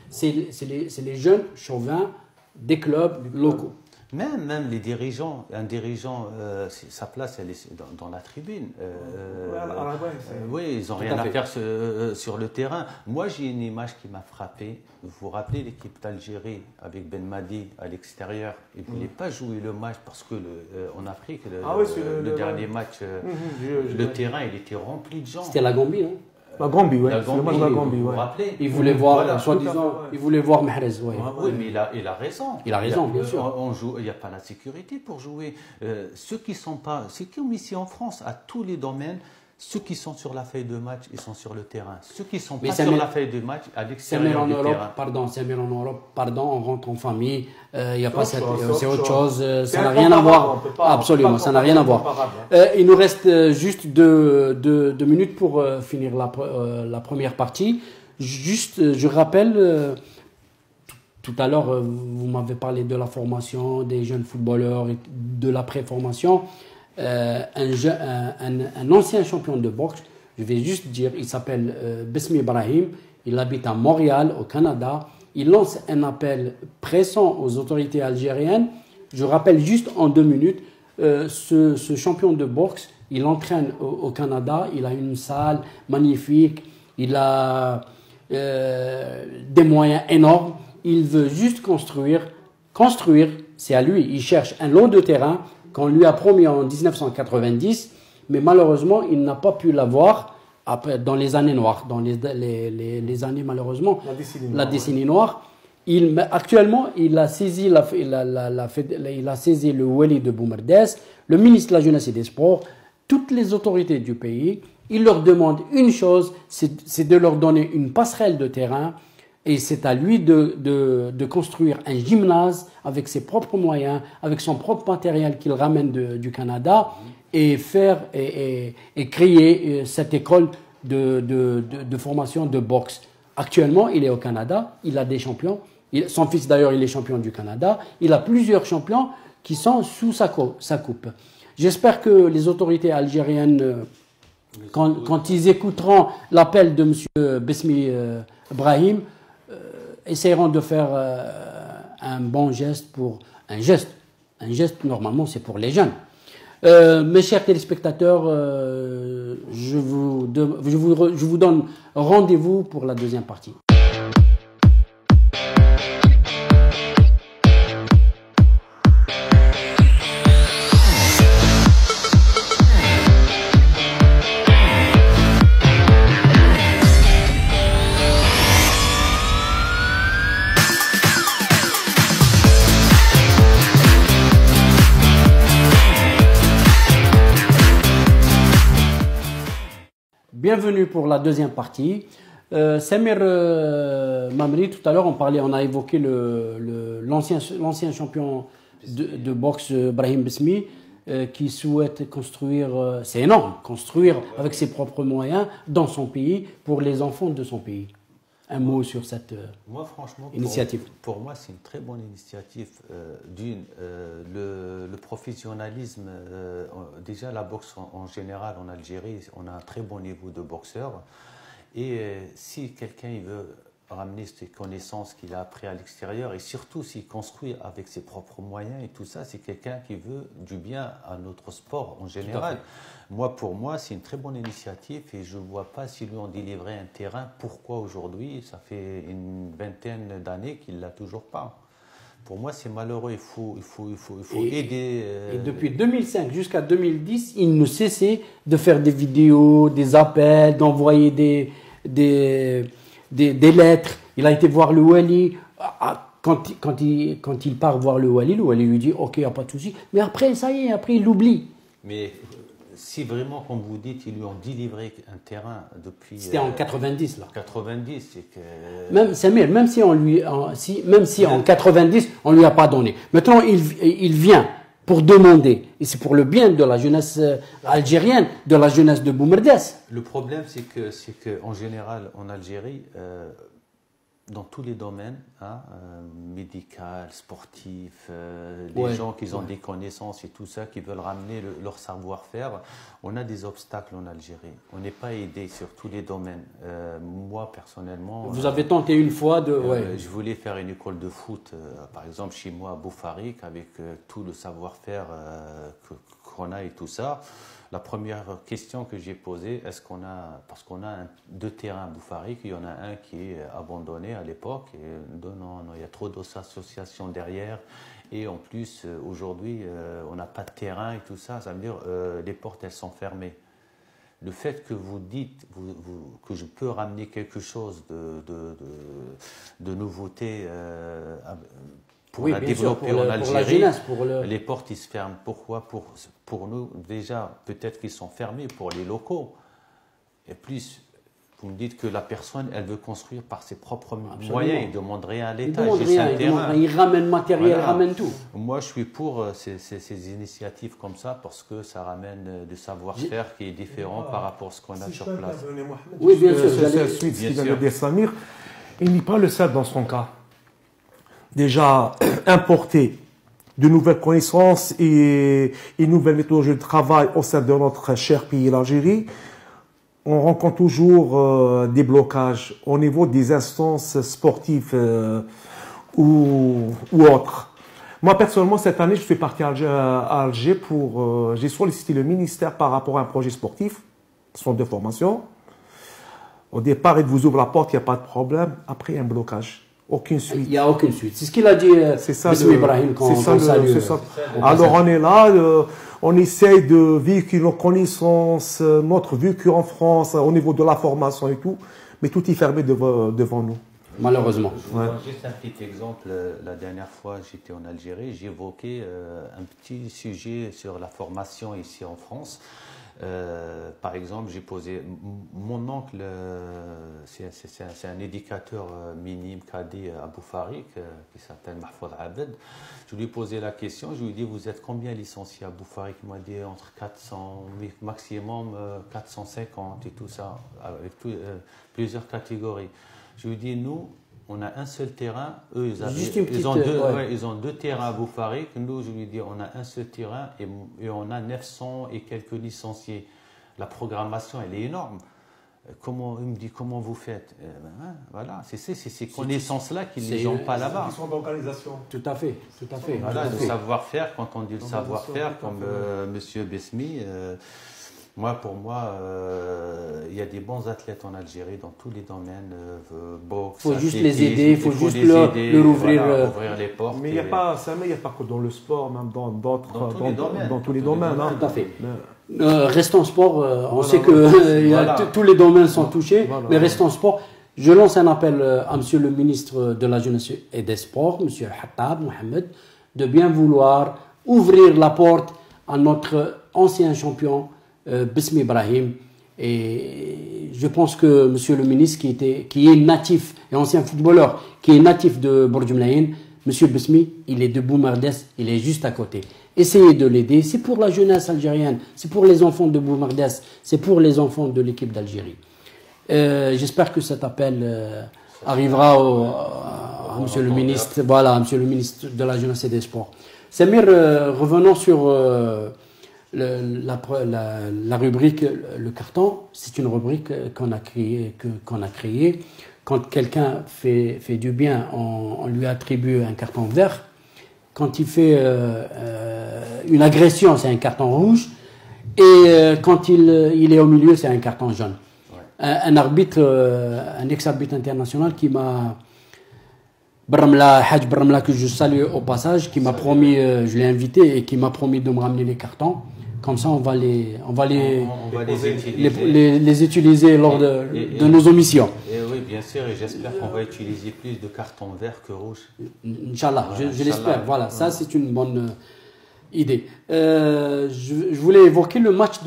Speaker 1: c'est les jeunes chauvins des clubs locaux.
Speaker 2: Même les dirigeants, un dirigeant, sa place, elle est dans la tribune. Oui, ils n'ont rien à faire sur le terrain. Moi, j'ai une image qui m'a frappé. Vous vous rappelez l'équipe d'Algérie avec Ben Madi à l'extérieur? Ils ne voulaient pas jouer le match parce que en Afrique, le dernier match, le terrain, il était rempli de gens.
Speaker 1: C'était la Gambie, non?
Speaker 3: La Gambie, oui. C'est le match de la Gambie, oui.
Speaker 1: Il voulait voir, soi-disant, il voulait voir Mahrez, oui.
Speaker 2: Oui, mais il a raison.
Speaker 1: Il a raison, bien sûr.
Speaker 2: Il n'y a pas la sécurité pour jouer. Ceux qui sont ici en France, à tous les domaines, ceux qui sont sur la feuille de match, ils sont sur le terrain. Ceux qui ne sont pas sur la feuille de match, à l'extérieur du terrain.
Speaker 1: Pardon, on rentre en famille, il n'y a pas c'est autre chose, ça n'a rien à voir. Absolument, ça n'a rien à voir. Il nous reste juste deux minutes pour finir la première partie. Juste, je rappelle, tout à l'heure, vous m'avez parlé de la formation des jeunes footballeurs et de la pré-formation. Un ancien champion de boxe, je vais juste dire, il s'appelle Besmi Ibrahim, il habite à Montréal, au Canada. Il lance un appel pressant aux autorités algériennes. Je rappelle juste en 2 minutes, ce champion de boxe, il entraîne au Canada, il a une salle magnifique, il a des moyens énormes, il veut juste construire, c'est à lui, il cherche un lot de terrain qu'on lui a promis en 1990, mais malheureusement, il n'a pas pu l'avoir dans les années noires, dans les années malheureusement, la décennie noire. Actuellement, il a saisi le Wali de Boumerdès, le ministre de la Jeunesse et des Sports, toutes les autorités du pays. Il leur demande une chose, c'est de leur donner une passerelle de terrain, et c'est à lui de construire un gymnase avec ses propres moyens, avec son propre matériel qu'il ramène du Canada, et créer cette école de formation de boxe. Actuellement, il est au Canada, il a des champions. Son fils, d'ailleurs, il est champion du Canada. Il a plusieurs champions qui sont sous sa coupe. J'espère que les autorités algériennes, quand ils écouteront l'appel de M. Besmi Brahim, essaieront de faire un bon geste un geste, normalement, c'est pour les jeunes. Mes chers téléspectateurs, je vous donne rendez-vous pour la deuxième partie. Bienvenue pour la deuxième partie. Samir Mamri, tout à l'heure on a évoqué l'ancien champion de boxe Brahim Besmi qui souhaite construire, c'est énorme, construire avec ses propres moyens dans son pays pour les enfants de son pays. Un mot sur cette initiative.
Speaker 2: Pour moi, c'est une très bonne initiative. Le professionnalisme, déjà la boxe en général en Algérie, on a un très bon niveau de boxeurs. Et si quelqu'un veut ramener ses connaissances qu'il a appris à l'extérieur, et surtout s'il construit avec ses propres moyens et tout ça, c'est quelqu'un qui veut du bien à notre sport en général. Pour moi, c'est une très bonne initiative et je ne vois pas si lui on délivrait un terrain. Pourquoi aujourd'hui? Ça fait une vingtaine d'années qu'il ne l'a toujours pas. Pour moi, c'est malheureux. Il faut aider.
Speaker 1: Et depuis 2005 jusqu'à 2010, il ne cessait de faire des vidéos, des appels, d'envoyer des lettres. Il a été voir le Wali. Quand il part voir le Wali lui dit ok, il n'y a pas de souci. Mais après, ça y est, après il l'oublie.
Speaker 2: Mais si vraiment, comme vous dites, ils lui ont délivré un terrain depuis...
Speaker 1: C'était en 90, là.
Speaker 2: 90, c'est que...
Speaker 1: Même si en 90, on ne lui a pas donné. Maintenant, il vient pour demander. Et c'est pour le bien de la jeunesse algérienne, de la jeunesse de Boumerdès.
Speaker 2: Le problème, c'est que en général, en Algérie, dans tous les domaines, médical, sportif, les gens qui ont des connaissances et tout ça, qui veulent ramener leur savoir-faire, on a des obstacles en Algérie. On n'est pas aidé sur tous les domaines. Moi, personnellement...
Speaker 1: Vous avez tenté une fois de...
Speaker 2: Je voulais faire une école de foot, par exemple, chez moi à Boufarik, avec tout le savoir-faire qu'on a et tout ça. La première question que j'ai posée, est-ce qu'on a, parce qu'on a deux terrains à Boufarik, il y en a un qui est abandonné à l'époque, et non, il y a trop d'associations derrière, et en plus, aujourd'hui, on n'a pas de terrain et tout ça, ça veut dire les portes, elles sont fermées. Le fait que vous dites que je peux ramener quelque chose de nouveauté pour la développer en Algérie, les portes ils se ferment. Pourquoi? Pour nous, déjà, peut-être qu'ils sont fermés pour les locaux. Et plus, vous me dites que la personne, elle veut construire par ses propres moyens. Il ne demande rien à l'État.
Speaker 1: Il ramène matériel, il ramène tout.
Speaker 2: Moi, je suis pour ces initiatives comme ça parce que ça ramène du savoir-faire qui est différent par rapport à ce qu'on a sur place.
Speaker 1: Oui, bien sûr.
Speaker 3: Suite ce qu'il vient de dire Samir, il n'est pas le seul dans son cas. Déjà, importer de nouvelles connaissances et une nouvelle méthodologie de travail au sein de notre cher pays, l'Algérie, on rencontre toujours des blocages au niveau des instances sportives ou autres. Moi, personnellement, cette année, je suis parti à Alger pour... j'ai sollicité le ministère par rapport à un projet sportif, centre de formation. Au départ, il vous ouvre la porte, il n'y a pas de problème. Après, il y a un blocage. aucune suite.
Speaker 1: Il n'y a aucune suite. C'est ce qu'il a dit
Speaker 3: Bismi
Speaker 1: Ibrahim quand on
Speaker 3: salue. Alors on est là, on essaye de véhiculer nos connaissances, notre vécu en France, au niveau de la formation et tout, mais tout est fermé devant nous.
Speaker 1: Malheureusement.
Speaker 2: Je vous donne juste un petit exemple. La dernière fois, j'étais en Algérie, j'évoquais un petit sujet sur la formation ici en France. Par exemple, j'ai posé, mon oncle, c'est un éducateur minime cadet à Boufarik, qui s'appelle Mahfoud Abed. Je lui ai posé la question, je lui ai dit, vous êtes combien licenciés à Boufarik? Il m'a dit entre 400, maximum 450 et tout ça, avec plusieurs catégories. Je lui ai dit, nous, on a un seul terrain, eux, ils ont deux terrains à Boufarik. Nous, je lui dis, on a un seul terrain et on a 900 et quelques licenciés. La programmation, elle est énorme. Il me dit, comment vous faites? Voilà, c'est ces connaissances-là qu'ils n'ont pas là-bas.
Speaker 3: Ils sont d'organisation.
Speaker 1: Tout à fait, tout à fait.
Speaker 2: Voilà, le savoir-faire, quand on dit le savoir-faire, comme M. Besmi, pour moi, il y a des bons athlètes en Algérie dans tous les domaines, boxe.
Speaker 1: Il faut juste les aider, il faut juste leur ouvrir,
Speaker 2: ouvrir les portes.
Speaker 3: Mais il n'y a pas que dans le sport, même dans tous les domaines.
Speaker 1: Tout à fait. Restons sport, on sait que tous les domaines sont touchés, mais restons sport. Je lance un appel à Monsieur le ministre de la Jeunesse et des Sports, Monsieur Hattab Mohamed, de bien vouloir ouvrir la porte à notre ancien champion, Bismi Ibrahim. Et je pense que Monsieur le ministre, qui est natif et ancien footballeur, qui est natif de Bourg-Mlaïn, Monsieur Bismi, il est de Boumardès, il est juste à côté. Essayez de l'aider, c'est pour la jeunesse algérienne, c'est pour les enfants de Boumardès, c'est pour les enfants de l'équipe d'Algérie. J'espère que cet appel arrivera à Monsieur le ministre, voilà, à Monsieur le ministre de la Jeunesse et des Sports. Samir, revenons sur la rubrique le carton. C'est une rubrique qu'on a créée. Quand quelqu'un fait du bien, on lui attribue un carton vert. Quand il fait une agression, c'est un carton rouge. Et quand il est au milieu, c'est un carton jaune. Un arbitre, un ex-arbitre international qui m'a... Haj Bramla, que je salue au passage, qui m'a promis, je l'ai invité et qui m'a promis de me ramener les cartons. Comme ça, on va les utiliser lors de nos omissions.
Speaker 2: Et oui, bien sûr, et j'espère qu'on va utiliser plus de cartons verts que rouges.
Speaker 1: Inch'Allah, je l'espère. Voilà, ça c'est une bonne idée. Je voulais évoquer le match,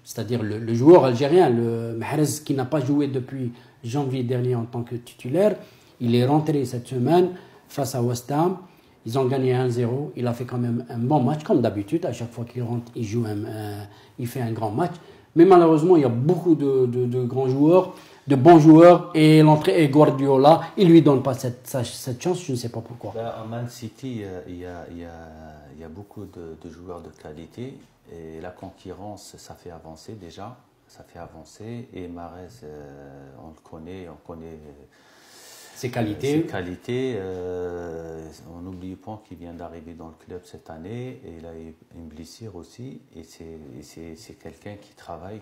Speaker 1: c'est-à-dire le joueur algérien, le Mahrez, qui n'a pas joué depuis janvier dernier en tant que titulaire. Il est rentré cette semaine face à West Ham. Ils ont gagné 1-0. Il a fait quand même un bon match, comme d'habitude. À chaque fois qu'il rentre, il fait un grand match. Mais malheureusement, il y a beaucoup de grands joueurs, de bons joueurs. Et l'entrée est Guardiola. Il ne lui donne pas cette chance. Je ne sais pas pourquoi.
Speaker 2: À Man City, il y a beaucoup de joueurs de qualité. Et la concurrence, ça fait avancer déjà. Ça fait avancer. Et Mahrez, on le connaît. On connaît
Speaker 1: ses qualités.
Speaker 2: On n'oublie pas qu'il vient d'arriver dans le club cette année et il a une blessure aussi. Et c'est quelqu'un qui travaille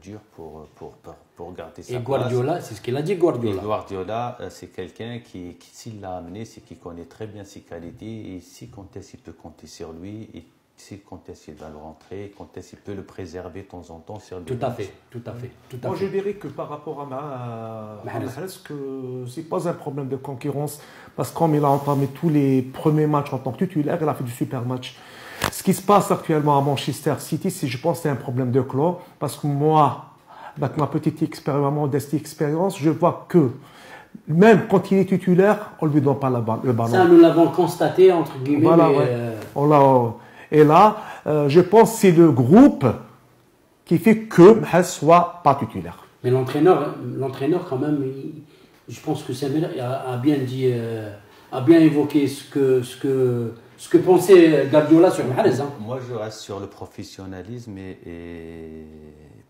Speaker 2: dur pour garder sa place.
Speaker 1: Et Guardiola, c'est ce qu'il a dit, Guardiola.
Speaker 2: Et Guardiola, c'est quelqu'un qui s'il l'a amené, c'est qu'il connaît très bien ses qualités. Et si quand est-ce qu'il peut compter sur lui, et si quand est-ce qu'il va le rentrer, quand est-ce qu'il peut le préserver de temps en temps sur
Speaker 1: tout à fait.
Speaker 3: Moi, je dirais que par rapport à Mahrez, que c'est pas un problème de concurrence, parce que comme il a entamé tous les premiers matchs en tant que titulaire, il a fait du super match. Ce qui se passe actuellement à Manchester City, je pense que c'est un problème de club, parce que moi, avec ma petite expérience, modeste expérience, je vois que même quand il est titulaire, on ne lui donne pas le ballon.
Speaker 1: Ça, nous l'avons constaté, entre guillemets.
Speaker 3: Voilà, et là, je pense que c'est le groupe qui fait que Mahrez soit pas titulaire.
Speaker 1: Mais l'entraîneur quand même, je pense que Samir a bien dit, a bien évoqué ce que pensait Guardiola sur Mahrez. Hein.
Speaker 2: Moi, je reste sur le professionnalisme et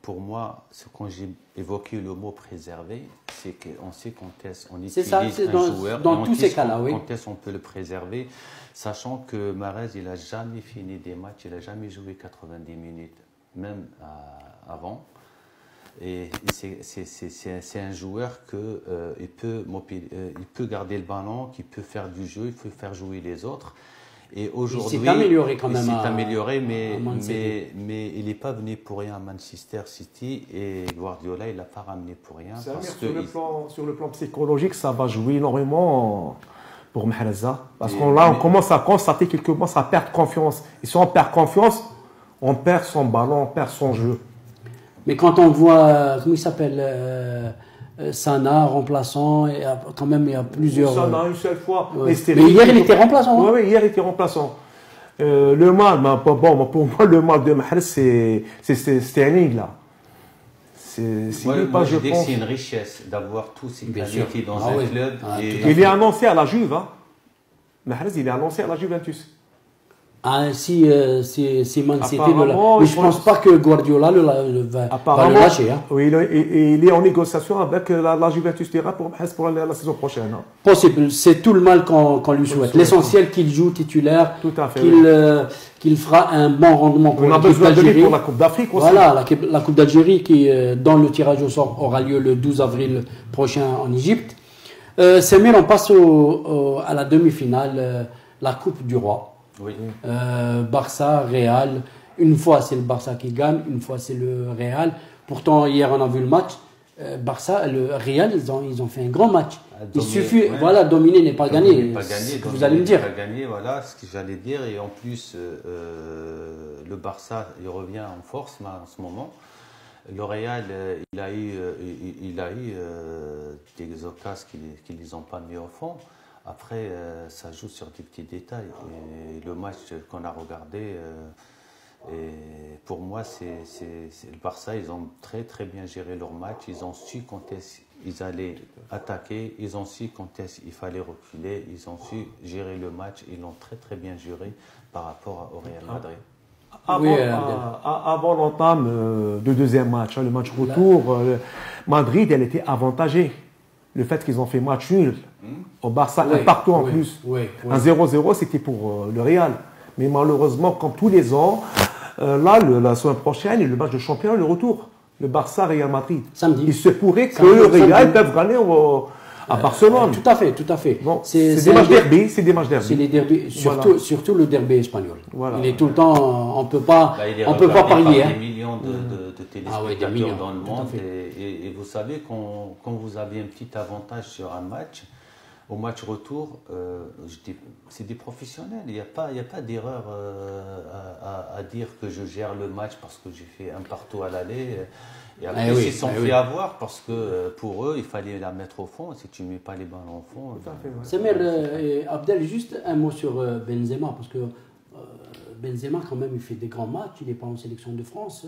Speaker 2: pour moi, quand j'ai évoqué le mot préserver, c'est qu'on sait quand on utilise un joueur,
Speaker 1: dans tous ces cas-là, oui.
Speaker 2: Quand est-ce on peut le préserver, sachant que Mahrez, il n'a jamais fini des matchs, il n'a jamais joué 90 minutes, même avant. Et c'est un joueur il peut garder le ballon, qui peut faire du jeu, il peut faire jouer les autres. Et aujourd'hui,
Speaker 1: il s'est amélioré quand même.
Speaker 2: Il s'est amélioré, mais il n'est pas venu pour rien à Manchester City et Guardiola, il l'a pas ramené pour rien.
Speaker 3: Sur le plan psychologique, ça va jouer énormément pour Mahreza. Parce qu'on on commence à constater qu'il commence à perdre confiance. Et si on perd confiance, on perd son ballon, on perd son jeu.
Speaker 1: Mais quand on voit, comment il s'appelle, Sana, remplaçant, et quand même il y a plusieurs...
Speaker 3: Sana, une seule fois.
Speaker 1: Ouais. Mais hier il était remplaçant.
Speaker 3: Oui, hier il était remplaçant. Le mal, pour moi, le mal de Mahrez, c'est Sterling, là.
Speaker 2: Moi, je dis que c'est une richesse d'avoir tous ces qualités dans un club.
Speaker 3: Il est annoncé à la Juve. Hein. Mahrez, il est annoncé à la Juventus.
Speaker 1: Ah, si Man City mais je ne pense pas que Guardiola va le lâcher. Hein.
Speaker 3: Oui, il est en négociation avec la Juventus pour la saison prochaine. Hein.
Speaker 1: Possible, c'est tout le mal qu'on lui souhaite. L'essentiel qu'il joue titulaire, qu'il fera un bon rendement pour
Speaker 3: l'équipe d'Algérie. Pour la Coupe d'Afrique aussi.
Speaker 1: Voilà, la Coupe d'Algérie qui, dans le tirage au sort, aura lieu le 12 avril prochain en Égypte. Samir, on passe à la demi-finale, la Coupe du Roi.
Speaker 2: Oui.
Speaker 1: Barça, Real. Une fois c'est le Barça qui gagne, une fois c'est le Real. Pourtant hier on a vu le match. Barça, le Real, ils ont fait un grand match. Il suffit, voilà, dominer n'est pas gagné. Vous allez me dire.
Speaker 2: Pas gagné, voilà ce que j'allais dire. Et en plus, le Barça, il revient en force en ce moment. Le Real, il a eu des occasions qui ne les ont pas mis au fond. Après, ça joue sur des petits détails. Et le match qu'on a regardé, pour moi, c'est le Barça. Ils ont très très bien géré leur match. Ils ont su quand ils allaient attaquer. Ils ont su quand il fallait reculer. Ils ont su gérer le match. Ils l'ont très très bien géré par rapport au Real Madrid.
Speaker 3: Avant l'entame du deuxième match, le match retour, Madrid, elle était avantagée. Le fait qu'ils ont fait match nul au Barça, un partout en plus. Un 0-0, c'était pour le Real. Mais malheureusement, comme tous les ans, la semaine prochaine, le match de champion, le retour. Le Barça-Real Madrid.
Speaker 1: Samedi.
Speaker 3: Il se pourrait que le Real puisse gagner à Barcelone.
Speaker 1: Tout à fait.
Speaker 3: Bon, c'est des matchs derby. C'est des matchs derby.
Speaker 1: C'est les derbys, surtout le derby espagnol.
Speaker 3: Voilà.
Speaker 1: Il est tout le temps, on peut pas parier.
Speaker 2: Des millions de téléspectateurs dans le monde. Et vous savez, quand vous avez un petit avantage sur un match, au match retour, c'est des professionnels. Il n'y a pas d'erreur à dire que je gère le match parce que j'ai fait un partout à l'aller. Et après, ils se sont fait avoir parce que pour eux, il fallait la mettre au fond. Si tu ne mets pas les ballons au fond.
Speaker 1: Samir et Abdel, juste un mot sur Benzema, parce que Benzema, quand même, il fait des grands matchs. Il n'est pas en sélection de France.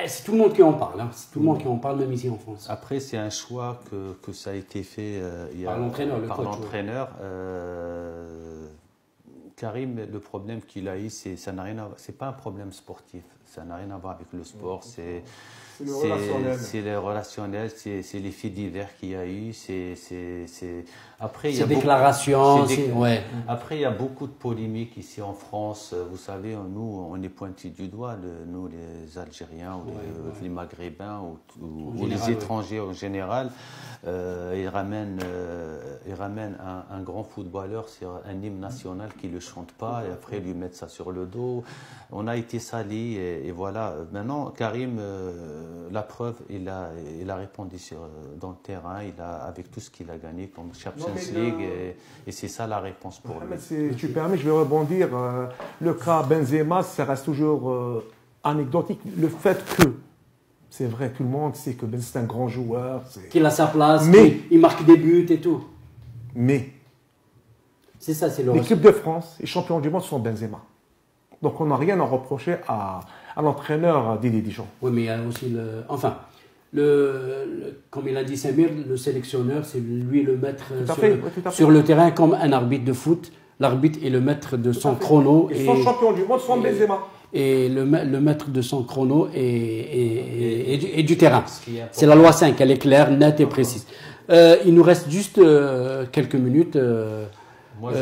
Speaker 1: C'est tout le monde qui en parle. Hein. C'est tout le monde qui en parle, même ici en France.
Speaker 2: Après, c'est un choix que ça a été fait
Speaker 1: par
Speaker 2: l'entraîneur. Karim, le problème qu'il a eu, c'est pas un problème sportif. Ça n'a rien à voir avec le sport. C'est le relationnel, c'est les faits divers qu'il y a eu. Après, il y a
Speaker 1: déclarations.
Speaker 2: Après, il y a beaucoup de polémiques ici en France. Vous savez, nous, on est pointés du doigt, nous, les Algériens, ou les Maghrébins, ou les étrangers en général. Ils ramènent un grand footballeur sur un hymne national qui ne le chante pas, et après, ils lui mettent ça sur le dos. On a été salis, et voilà. Maintenant, Karim, la preuve, il a répondu dans le terrain, avec tout ce qu'il a gagné comme Champions League, et c'est ça la réponse pour lui.
Speaker 3: Si tu permets, je vais rebondir. Le cas Benzema, ça reste toujours anecdotique. Le fait que, c'est vrai, tout le monde sait que Benzema c'est un grand joueur.
Speaker 1: Qu'il a sa place, il marque des buts et tout.
Speaker 3: Mais,
Speaker 1: c'est ça, c'est
Speaker 3: l'équipe de France et champion du monde sont Benzema. Donc on n'a rien à reprocher à l'entraîneur Didier Deschamps.
Speaker 1: Oui, mais il y a aussi comme il a dit Samir, le sélectionneur, c'est lui le maître sur le terrain comme un arbitre de foot. L'arbitre est le maître de son chrono.
Speaker 3: Et son champion du monde sont Benzema.
Speaker 1: Et le maître de son chrono et du terrain. C'est la loi 5, elle est claire, nette et précise. Il nous reste juste quelques minutes.
Speaker 2: Moi,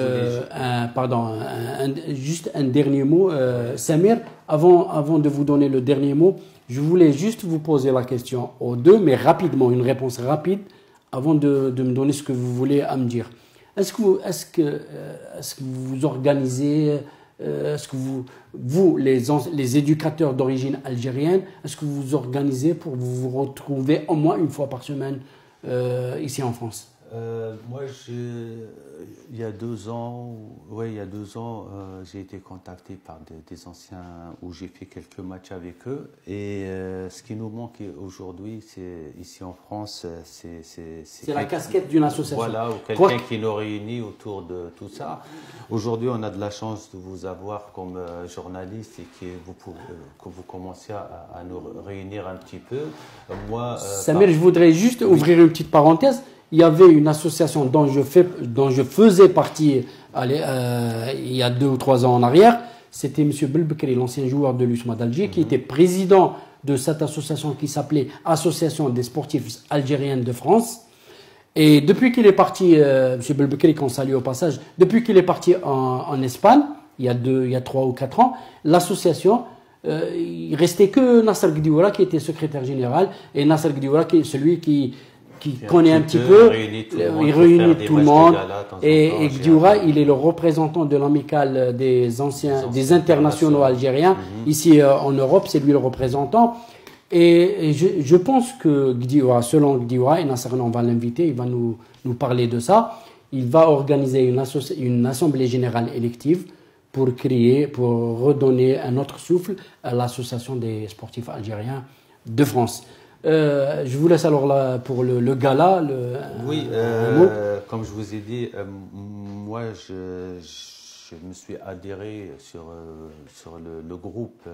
Speaker 1: juste un dernier mot. Samir, avant de vous donner le dernier mot, je voulais juste vous poser la question aux deux, mais rapidement, une réponse rapide, avant de me donner ce que vous voulez à me dire. Est-ce que vous organisez, est-ce que vous les éducateurs d'origine algérienne, est-ce que vous organisez pour vous retrouver au moins une fois par semaine ici en France?
Speaker 2: Moi, il y a 2 ans, j'ai été contacté par des anciens où j'ai fait quelques matchs avec eux. Et ce qui nous manque aujourd'hui, ici en France,
Speaker 1: c'est la casquette d'une association.
Speaker 2: Voilà, ou quelqu'un qui nous réunit autour de tout ça. Aujourd'hui, on a de la chance de vous avoir comme journaliste et que vous commencez à nous réunir un petit peu. Moi,
Speaker 1: Samir, je voudrais juste ouvrir une petite parenthèse. Il y avait une association dont je faisais partie il y a 2 ou 3 ans en arrière. C'était M. Belbekri, l'ancien joueur de l'USMA d'Alger, qui était président de cette association qui s'appelait Association des sportifs algériens de France. Et depuis qu'il est parti, M. Belbekri, qu'on salue au passage, depuis qu'il est parti en Espagne, il y a 3 ou 4 ans, l'association, il restait que Nasser Gdioura qui était secrétaire général. Et Nasser Gdioura qui est celui qui connaît un petit peu, il réunit tout le monde. Et Gdioura, il est le représentant de l'amicale des internationaux algériens. Ici en Europe, c'est lui le représentant. Et je pense que Gdioura, selon Gdioura, et Nasser, on va l'inviter, il va nous parler de ça. Il va organiser une assemblée générale élective pour redonner un autre souffle à l'association des sportifs algériens de France. Je vous laisse alors là pour le gala.
Speaker 2: Oui, comme je vous ai dit, moi je me suis adhéré sur le groupe.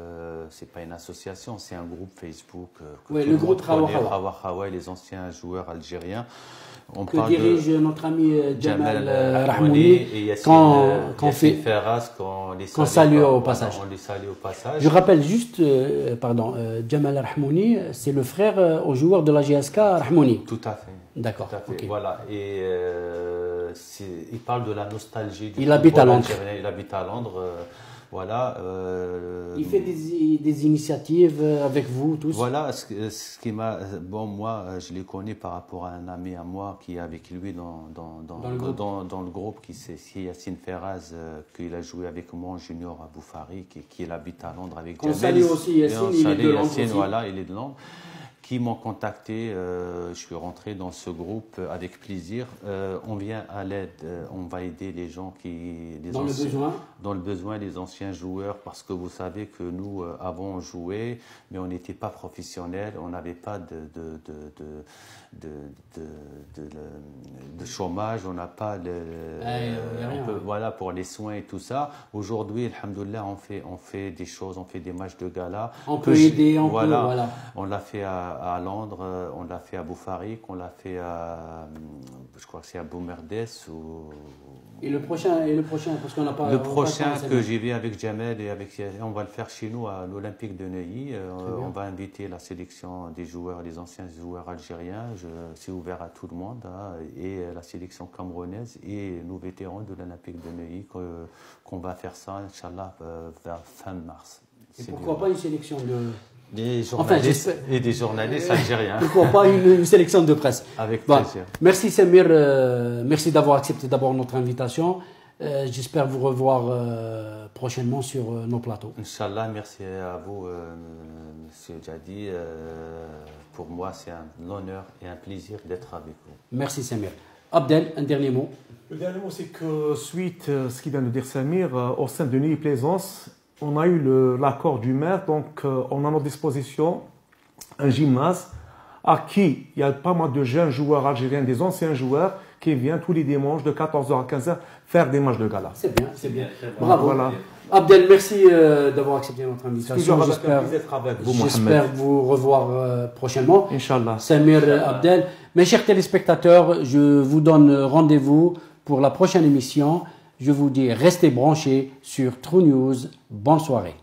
Speaker 2: C'est pas une association, c'est un groupe Facebook.
Speaker 1: Oui, le groupe
Speaker 2: Hawa Hawa, les anciens joueurs algériens.
Speaker 1: On que dirige notre ami Jamal Rahmouni et Yassine
Speaker 2: Ferraz,
Speaker 1: qu'on salue au passage.
Speaker 2: On les salue au passage.
Speaker 1: Je rappelle juste, Jamal Rahmouni, c'est le frère au joueur de la GSK Rahmouni.
Speaker 2: Tout à fait.
Speaker 1: D'accord.
Speaker 2: Okay. Voilà. Et il parle de la nostalgie du
Speaker 1: il habite à Londres.
Speaker 2: Algérien. Il habite à Londres. Voilà.
Speaker 1: Il fait des initiatives avec vous tous.
Speaker 2: Voilà, ce qui m'a. Bon, moi, je les connais par rapport à un ami à moi qui est avec lui dans le groupe, c'est Yassine Ferraz, qu'il a joué avec moi en junior à Boufari, qui habite à Londres avec
Speaker 1: Jamel. On salue aussi Yassine, il est de Londres aussi.
Speaker 2: Voilà, il est de Londres. Qui m'ont contacté, je suis rentré dans ce groupe avec plaisir. On vient à l'aide, on va aider les gens dans le besoin, les anciens joueurs, parce que vous savez que nous, avant on jouait, mais on n'était pas professionnels, on n'avait pas de chômage, on n'a pas voilà, pour les soins et tout ça. Aujourd'hui, alhamdoulilah, on fait des choses, on fait des matchs de gala.
Speaker 1: On peut aider,
Speaker 2: voilà. On l'a fait à Londres, on l'a fait à Boufari, on l'a fait je crois que c'est à Boumerdes
Speaker 1: Et le prochain, parce qu'on n'a pas.
Speaker 2: Le prochain que j'y vais avec Jamel et on va le faire chez nous à l'Olympique de Neuilly. On va inviter la sélection des joueurs, les anciens joueurs algériens. C'est ouvert à tout le monde, et la sélection camerounaise et nos vétérans de l'Olympique de Neuilly qu'on va faire ça, Inch'Allah, vers fin mars.
Speaker 1: Et pourquoi pas une sélection
Speaker 2: des journalistes et des journalistes algériens.
Speaker 1: Pourquoi pas une sélection de presse.
Speaker 2: Avec plaisir.
Speaker 1: Merci Samir, merci d'avoir accepté d'abord notre invitation. J'espère vous revoir prochainement sur nos plateaux.
Speaker 2: Inch'Allah, merci à vous, Monsieur Djadi. Pour moi, c'est un honneur et un plaisir d'être avec vous.
Speaker 1: Merci Samir. Abdel, un dernier mot.
Speaker 3: Le dernier mot, c'est que suite à ce qu'il vient de dire Samir, au sein de Neuilly-Plaisance, on a eu l'accord du maire, donc on a à notre disposition un gymnase à qui il y a pas mal de jeunes joueurs algériens, des anciens joueurs, qui viennent tous les dimanches de 14h à 15h faire des matchs de gala.
Speaker 1: C'est bien, c'est bien. Bravo. Voilà. Abdel, merci d'avoir accepté notre invitation. J'espère vous revoir prochainement.
Speaker 3: Inch'Allah.
Speaker 1: Samir Abdel. Mes chers téléspectateurs, je vous donne rendez-vous pour la prochaine émission. Je vous dis, restez branchés sur True News. Bonne soirée.